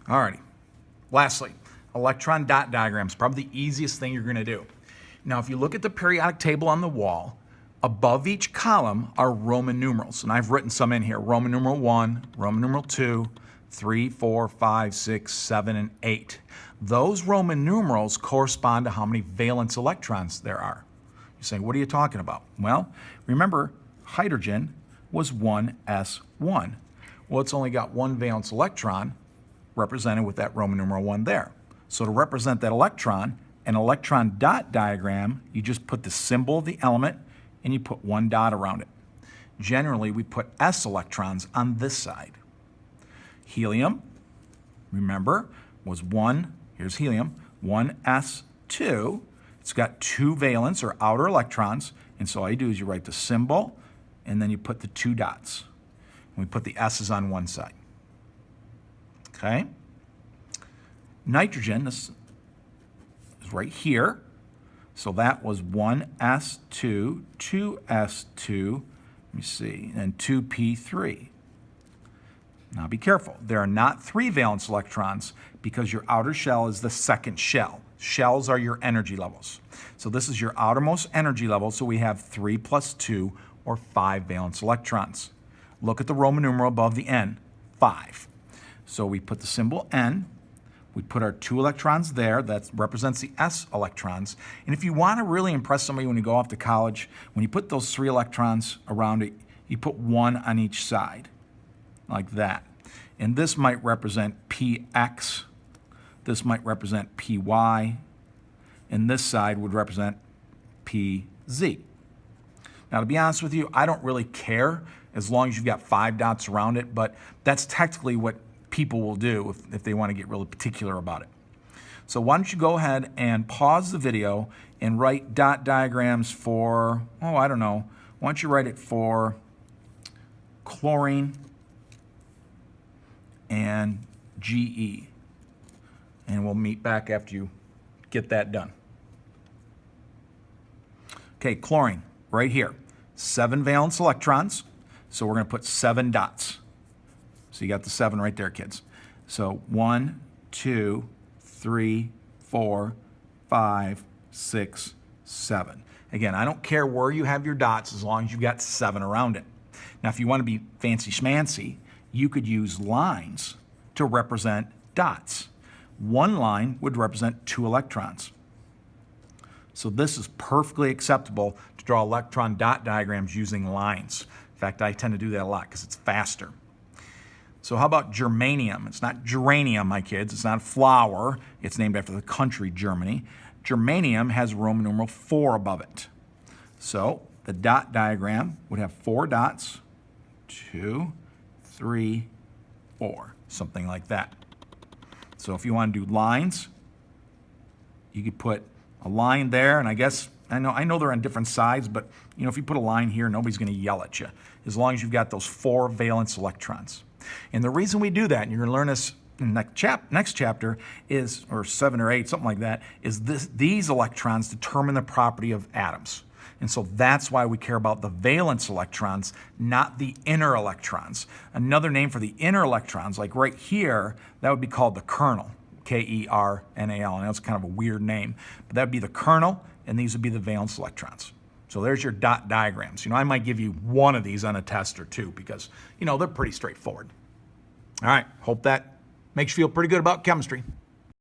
Alrighty. Lastly, electron dot diagrams, probably the easiest thing you're going to do. Now, if you look at the periodic table on the wall, above each column are Roman numerals, and I've written some in here. Roman numeral 1, Roman numeral 2, 3, 4, 5, 6, 7, and 8. Those Roman numerals correspond to how many valence electrons there are. You're saying, what are you talking about? Well, remember, hydrogen was 1s1. Well, it's only got one valence electron represented with that Roman numeral 1 there. So to represent that electron, an electron dot diagram, you just put the symbol of the element and you put one dot around it. Generally, we put s electrons on this side. Helium, remember, was 1, here's helium, 1s2. It's got 2 valence or outer electrons, and so all you do is you write the symbol and then you put the 2 dots. And we put the s's on one side. Okay? Nitrogen, this is right here. So that was 1s2, 2s2, let me see, and 2p3. Now be careful. There are not 3 valence electrons because your outer shell is the second shell. Shells are your energy levels. So this is your outermost energy level, so we have 3 plus 2, or 5 valence electrons. Look at the Roman numeral above the N, 5. So we put the symbol N, we put our 2 electrons there, that represents the s electrons. And if you want to really impress somebody when you go off to college, when you put those 3 electrons around it, you put 1 on each side, like that. And this might represent px, this might represent py, and this side would represent pz. Now, to be honest with you, I don't really care as long as you've got 5 dots around it, but that's technically what people will do if they want to get really particular about it. So why don't you go ahead and pause the video and write dot diagrams for, oh, I don't know, why don't you write it for chlorine and GE. And we'll meet back after you get that done. Okay, chlorine, right here. 7 valence electrons, so we're going to put 7 dots. So you got the 7 right there, kids. So 1, 2, 3, 4, 5, 6, 7. Again, I don't care where you have your dots as long as you've got 7 around it. Now, if you want to be fancy schmancy, you could use lines to represent dots. One line would represent 2 electrons. So this is perfectly acceptable to draw electron dot diagrams using lines. In fact, I tend to do that a lot because it's faster. So how about germanium? It's not geranium, my kids. It's not a flower. It's named after the country, Germany. Germanium has Roman numeral 4 above it. So the dot diagram would have 4 dots, 2, 3, 4, something like that. So if you want to do lines, you could put a line there, and I guess, I know they're on different sides, but you know, if you put a line here, nobody's going to yell at you, as long as you've got those 4 valence electrons. And the reason we do that, and you're going to learn this in the next chapter, is, or 7 or 8, something like that, is these electrons determine the property of atoms. And so that's why we care about the valence electrons, not the inner electrons. Another name for the inner electrons, like right here, that would be called the kernel, K-E-R-N-A-L. And that's kind of a weird name, but that would be the kernel, and these would be the valence electrons. So there's your dot diagrams. You know, I might give you one of these on a test or two because, you know, they're pretty straightforward. All right, hope that makes you feel pretty good about chemistry.